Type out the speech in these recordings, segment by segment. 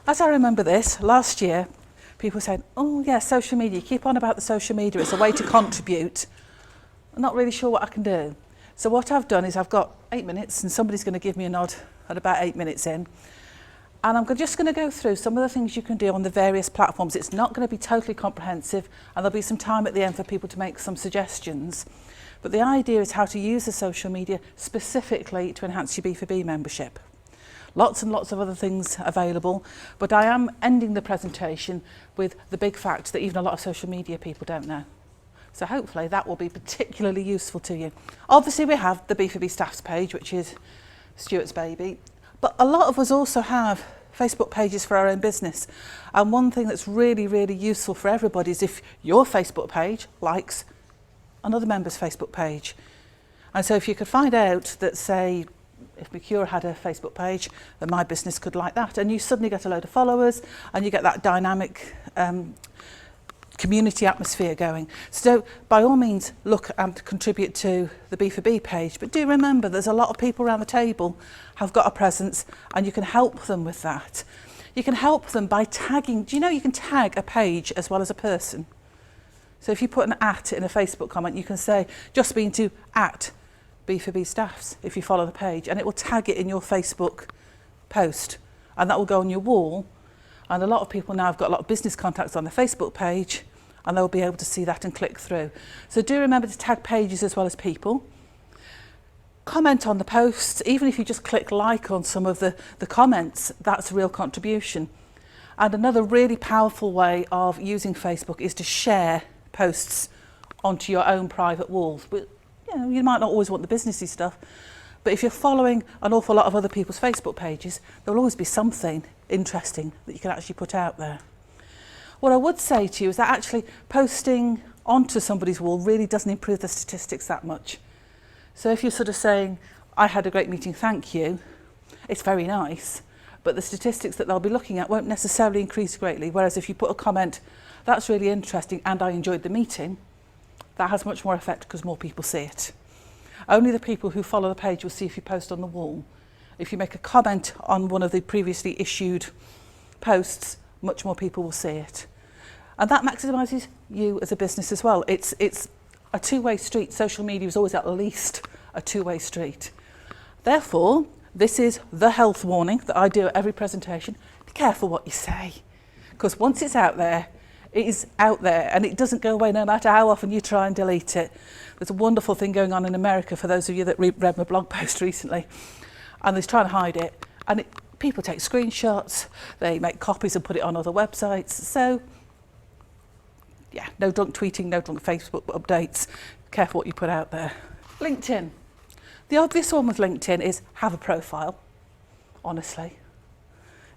As I remember this, last year, people said, oh yeah, social media, keep on about the social media, it's a way to contribute. I'm not really sure what I can do. So what I've done is I've got 8 minutes and somebody's going to give me a nod at about 8 minutes in. And I'm just going to go through some of the things you can do on the various platforms. It's not going to be totally comprehensive, and there'll be some time at the end for people to make some suggestions. But the idea is how to use the social media specifically to enhance your B4B membership. Lots and lots of other things available, but I am ending the presentation with the big fact that even a lot of social media people don't know. So hopefully that will be particularly useful to you. Obviously we have the B4B staffs page, which is Stuart's baby. But a lot of us also have Facebook pages for our own business. And one thing that's really, really useful for everybody is if your Facebook page likes another member's Facebook page. And so if you could find out that, say, if Mercure had a Facebook page, then my business could like that. And you suddenly get a load of followers and you get that dynamic community atmosphere going. So by all means, look and contribute to the B4B page, but do remember there's a lot of people around the table have got a presence and you can help them with that. You can help them by tagging. Do you know you can tag a page as well as a person? So if you put an @ in a Facebook comment, you can say, just been to @B4B staffs if you follow the page, and it will tag it in your Facebook post, and that will go on your wall. And a lot of people now have got a lot of business contacts on their Facebook page, and they'll be able to see that and click through. So do remember to tag pages as well as people. Comment on the posts. Even if you just click like on some of the comments, that's a real contribution. And another really powerful way of using Facebook is to share posts onto your own private walls. But you might not always want the businessy stuff, but if you're following an awful lot of other people's Facebook pages, there will always be something interesting that you can actually put out there. What I would say to you is that actually posting onto somebody's wall really doesn't improve the statistics that much. So if you're sort of saying, I had a great meeting, thank you, it's very nice, but the statistics that they'll be looking at won't necessarily increase greatly. Whereas if you put a comment, that's really interesting and I enjoyed the meeting, that has much more effect because more people see it. Only the people who follow the page will see if you post on the wall. If you make a comment on one of the previously issued posts, much more people will see it. And that maximises you as a business as well. It's a two-way street. Social media is always at least a two-way street. Therefore, this is the health warning that I do at every presentation. Be careful what you say, because once it's out there, it is out there and it doesn't go away no matter how often you try and delete it. There's a wonderful thing going on in America for those of you that read my blog post recently, and they're trying to hide it. And people take screenshots, they make copies and put it on other websites. So, yeah, no drunk tweeting, no drunk Facebook updates. Careful what you put out there. LinkedIn. The obvious one with LinkedIn is have a profile, honestly.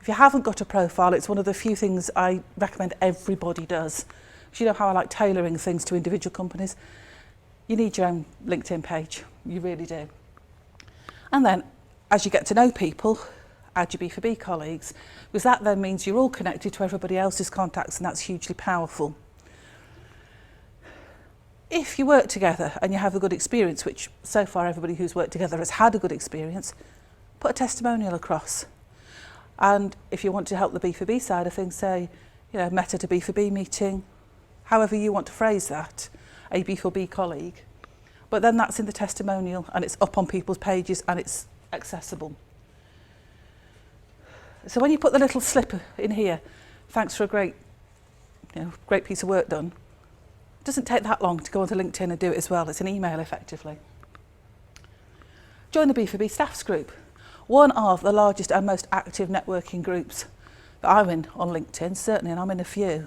If you haven't got a profile, it's one of the few things I recommend everybody does. Because you know how I like tailoring things to individual companies. You need your own LinkedIn page, you really do. And then, as you get to know people, add your B4B colleagues, because that then means you're all connected to everybody else's contacts, and that's hugely powerful. If you work together and you have a good experience, which so far everybody who's worked together has had a good experience, put a testimonial across. And if you want to help the B4B side of things, say, met at a B4B meeting, however you want to phrase that, a B4B colleague. But then that's in the testimonial and it's up on people's pages and it's accessible. So when you put the little slip in here, thanks for a great piece of work done, it doesn't take that long to go onto LinkedIn and do it as well. It's an email effectively. Join the B4B staffs group. One of the largest and most active networking groups that I'm in on LinkedIn, certainly, and I'm in a few.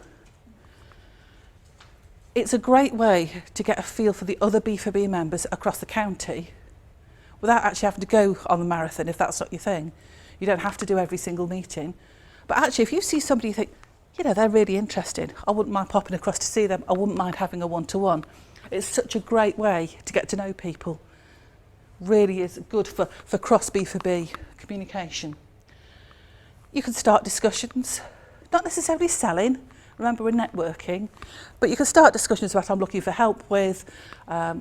It's a great way to get a feel for the other B4B members across the county without actually having to go on the marathon if that's not your thing. You don't have to do every single meeting. But actually, if you see somebody you think, they're really interested, I wouldn't mind popping across to see them, I wouldn't mind having a one-to-one. It's such a great way to get to know people. Really is good for cross B4B communication. You can start discussions, not necessarily selling, remember we're networking, but you can start discussions about I'm looking for help with,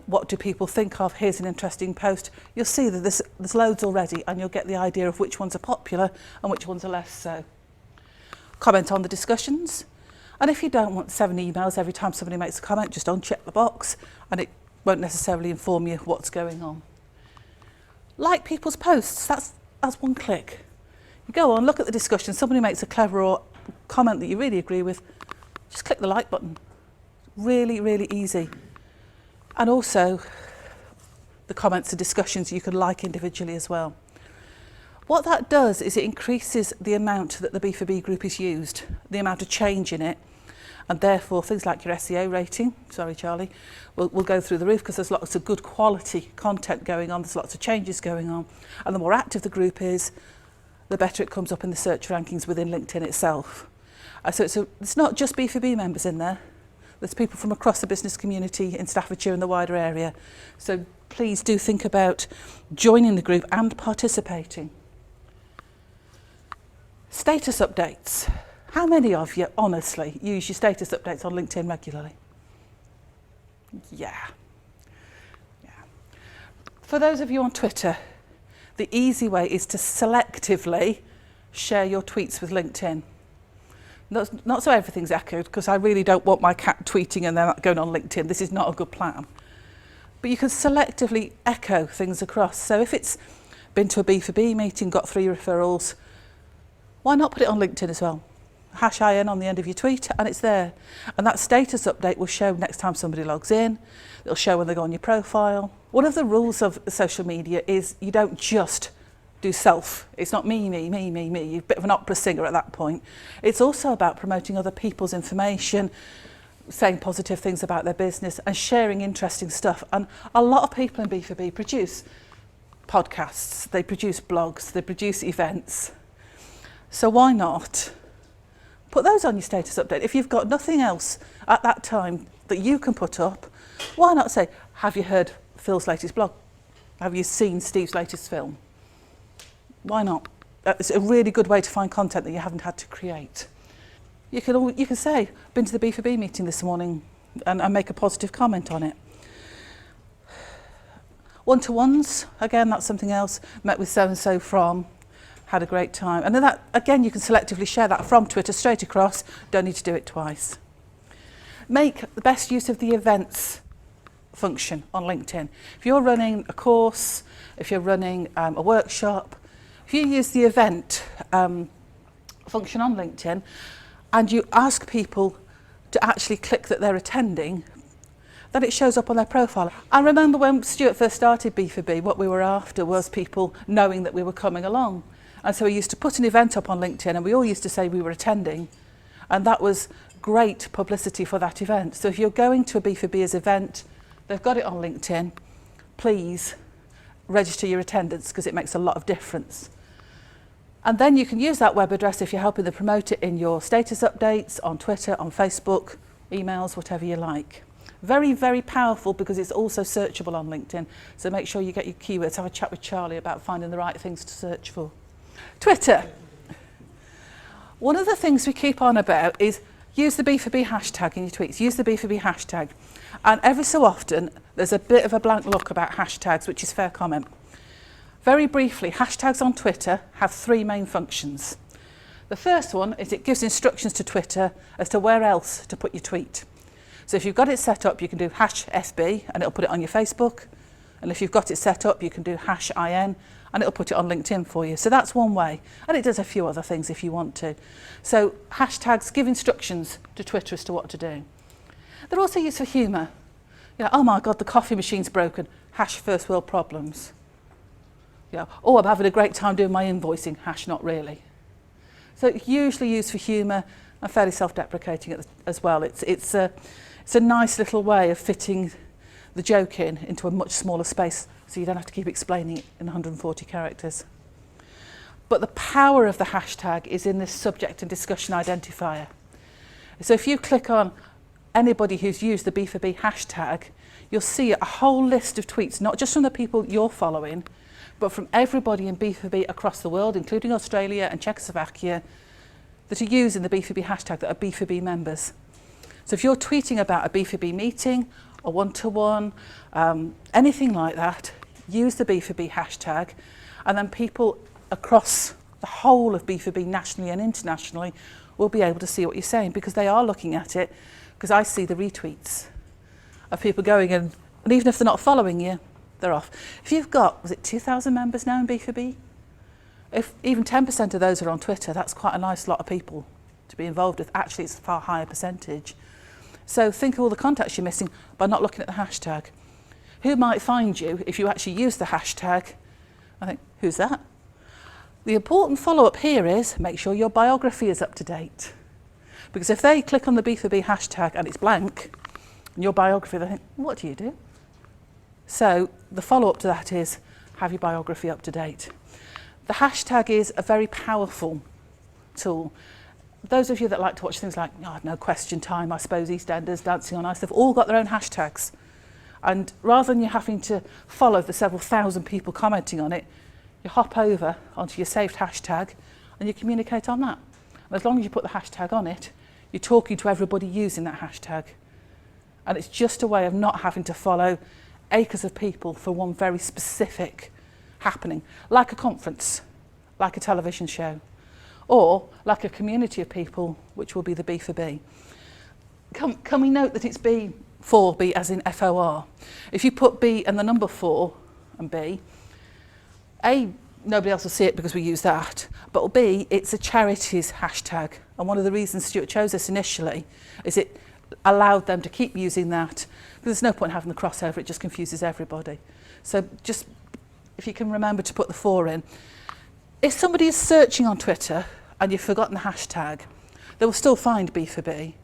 what do people think of, here's an interesting post. You'll see that there's loads already and you'll get the idea of which ones are popular and which ones are less so. comment on the discussions. And if you don't want 7 emails every time somebody makes a comment, just uncheck the box and it won't necessarily inform you what's going on. Like people's posts, that's one click. You go on, look at the discussion, somebody makes a clever or comment that you really agree with, just click the like button. Really, really easy. And also, the comments and discussions you can like individually as well. What that does is it increases the amount that the BforB group is used, the amount of change in it, and therefore things like your SEO rating, sorry Charlie, will go through the roof because there's lots of good quality content going on, there's lots of changes going on, and the more active the group is, the better it comes up in the search rankings within LinkedIn itself. So it's not just BforB members in there, there's people from across the business community in Staffordshire and the wider area. So please do think about joining the group and participating. Status updates. How many of you, honestly, use your status updates on LinkedIn regularly? Yeah. For those of you on Twitter, the easy way is to selectively share your tweets with LinkedIn. Not so everything's echoed, because I really don't want my cat tweeting and then going on LinkedIn. This is not a good plan. But you can selectively echo things across. So if it's been to a BforB meeting, got 3 referrals, why not put it on LinkedIn as well? #IN on the end of your tweet and it's there. And that status update will show next time somebody logs in. It'll show when they go on your profile. One of the rules of social media is you don't just do self. It's not me. You're a bit of an opera singer at that point. It's also about promoting other people's information, saying positive things about their business and sharing interesting stuff. And a lot of people in BforB produce podcasts, they produce blogs, they produce events. So why not put those on your status update? If you've got nothing else at that time that you can put up, why not say, have you heard Phil's latest blog? Have you seen Steve's latest film? Why not? It's a really good way to find content that you haven't had to create. You can say, been to the BforB meeting this morning and make a positive comment on it. One-to-ones, again, that's something else. Met with so-and-so from, had a great time. And then that, again, you can selectively share that from Twitter straight across. Don't need to do it twice. Make the best use of the events function on LinkedIn. If you're running a course, if you're running a workshop, if you use the event function on LinkedIn and you ask people to actually click that they're attending, then it shows up on their profile. I remember when Stuart first started BforB, what we were after was people knowing that we were coming along. And so we used to put an event up on LinkedIn and we all used to say we were attending. And that was great publicity for that event. So if you're going to a BforB's event, they've got it on LinkedIn, please register your attendance because it makes a lot of difference. And then you can use that web address if you're helping them promote it in your status updates, on Twitter, on Facebook, emails, whatever you like. Very, very powerful because it's also searchable on LinkedIn. So make sure you get your keywords. Have a chat with Charlie about finding the right things to search for. Twitter. One of the things we keep on about is use the BforB hashtag in your tweets. Use the BforB hashtag. And every so often, there's a bit of a blank look about hashtags, which is fair comment. Very briefly, hashtags on Twitter have 3 main functions. The first one is it gives instructions to Twitter as to where else to put your tweet. So if you've got it set up, you can do #SB and it'll put it on your Facebook. And if you've got it set up, you can do #IN and it'll put it on LinkedIn for you. So that's one way. And it does a few other things if you want to. So hashtags give instructions to Twitter as to what to do. They're also used for humour. You know, oh my God, the coffee machine's broken. #first world problems. You know, oh, I'm having a great time doing my invoicing. #not really. So it's usually used for humour and fairly self-deprecating as well. It's a nice little way of fitting the joke into a much smaller space so you don't have to keep explaining it in 140 characters. But the power of the hashtag is in this subject and discussion identifier. So if you click on anybody who's used the BforB hashtag, you'll see a whole list of tweets, not just from the people you're following, but from everybody in BforB across the world, including Australia and Czechoslovakia, that are using the BforB hashtag that are BforB members. So if you're tweeting about a BforB meeting, a one-to-one, anything like that, use the BforB hashtag, and then people across the whole of B4B nationally and internationally will be able to see what you're saying, because they are looking at it, because I see the retweets of people going in, and even if they're not following you, they're off. If you've got, was it 2,000 members now in B4B? If even 10% of those are on Twitter, that's quite a nice lot of people to be involved with. Actually, it's a far higher percentage. So think of all the contacts you're missing by not looking at the hashtag. Who might find you if you actually use the hashtag? I think, who's that? The important follow-up here is make sure your biography is up to date. Because if they click on the B4B hashtag and it's blank, and your biography, they think, what do you do? So the follow-up to that is have your biography up to date. The hashtag is a very powerful tool. Those of you that like to watch things like, No Question Time, I suppose, EastEnders, Dancing on Ice, they've all got their own hashtags. And rather than you having to follow the several thousand people commenting on it, you hop over onto your saved hashtag and you communicate on that. And as long as you put the hashtag on it, you're talking to everybody using that hashtag. And it's just a way of not having to follow acres of people for one very specific happening, like a conference, like a television show, or like a community of people, which will be the B4B. Can we note that it's BforB as in FOR? If you put B and the number 4 and B, A, nobody else will see it because we use that, but B, it's a charities hashtag. And one of the reasons Stuart chose this initially is it allowed them to keep using that, because there's no point having the crossover, it just confuses everybody. So just, if you can remember to put the 4 in. If somebody is searching on Twitter and you've forgotten the hashtag, they will still find B4B,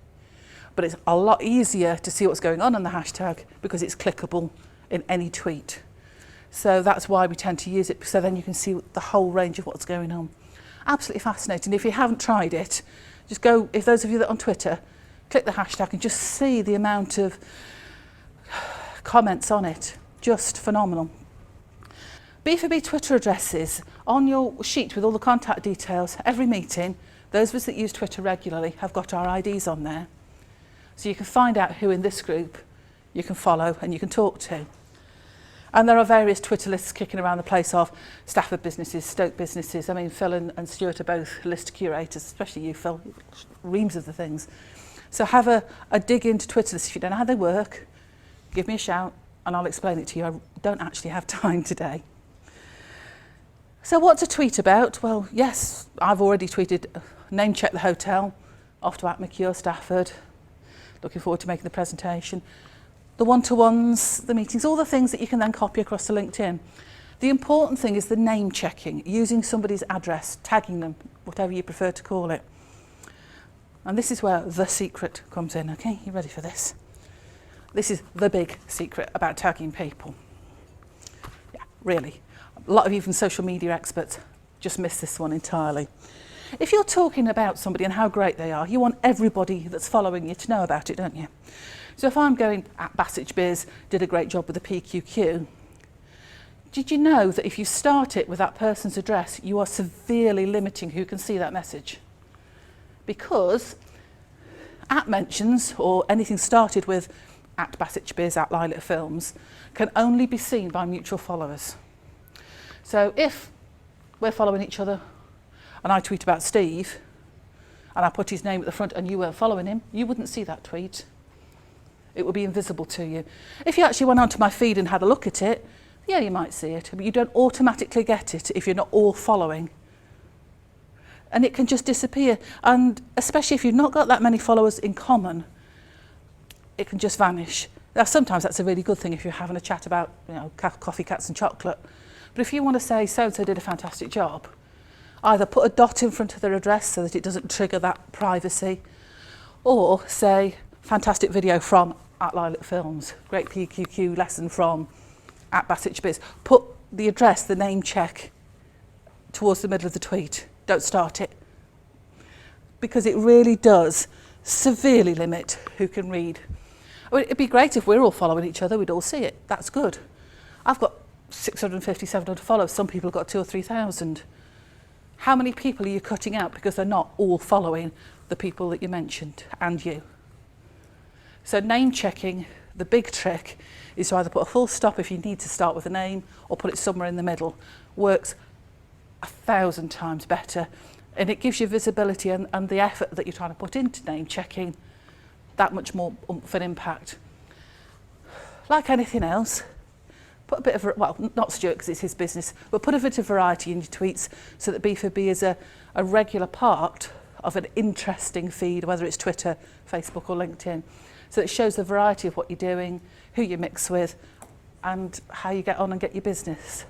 but it's a lot easier to see what's going on the hashtag because it's clickable in any tweet. So that's why we tend to use it, so then you can see the whole range of what's going on. Absolutely fascinating. If you haven't tried it, just go, if those of you that are on Twitter, click the hashtag and just see the amount of comments on it. Just phenomenal. B4B Twitter addresses on your sheet with all the contact details. Every meeting, those of us that use Twitter regularly have got our IDs on there. So you can find out who in this group you can follow and you can talk to. And there are various Twitter lists kicking around the place of Stafford businesses, Stoke businesses. I mean, Phil and Stuart are both list curators, especially you, Phil, reams of the things. So have a dig into Twitter lists. If you don't know how they work, give me a shout and I'll explain it to you. I don't actually have time today. So what's a tweet about? Well, yes, I've already tweeted, name check the hotel, off to Atmacure, Stafford. Looking forward to making the presentation. The one-to-ones, the meetings, all the things that you can then copy across to LinkedIn. The important thing is the name checking, using somebody's address, tagging them, whatever you prefer to call it. And this is where the secret comes in, okay? You ready for this? This is the big secret about tagging people. Yeah, really. A lot of even social media experts just miss this one entirely. If you're talking about somebody and how great they are, you want everybody that's following you to know about it, don't you? So if I'm going, at Bassage Biz did a great job with the PQQ, did you know that if you start it with that person's address, you are severely limiting who can see that message? Because at mentions or anything started with at Bassage Biz, at Lilac Films, can only be seen by mutual followers. So if we're following each other and I tweet about Steve and I put his name at the front and you weren't following him, you wouldn't see that tweet. It would be invisible to you. If you actually went onto my feed and had a look at it, yeah, you might see it, but you don't automatically get it if you're not all following. And it can just disappear. And especially if you've not got that many followers in common, it can just vanish. Now, sometimes that's a really good thing if you're having a chat about, coffee, cats and chocolate. But if you want to say so-and-so did a fantastic job, either put a dot in front of their address so that it doesn't trigger that privacy, or say, fantastic video from at Lilac Films, great PQQ lesson from at Bassage Biz. Put the address, the name check, towards the middle of the tweet. Don't start it. Because it really does severely limit who can read. I mean, it'd be great if we're all following each other, we'd all see it. That's good. I've got 650, 700 followers. Some people have got 2,000 or 3,000. How many people are you cutting out because they're not all following the people that you mentioned and you? So name checking, the big trick is to either put a full stop if you need to start with a name or put it somewhere in the middle. Works 1,000 times better, and it gives you visibility and the effort that you're trying to put into name checking that much more oomph and impact. Like anything else, put a bit of, well, not Stuart because it's his business, but put a bit of variety in your tweets so that BforB is a regular part of an interesting feed, whether it's Twitter, Facebook or LinkedIn. So it shows the variety of what you're doing, who you mix with, and how you get on and get your business.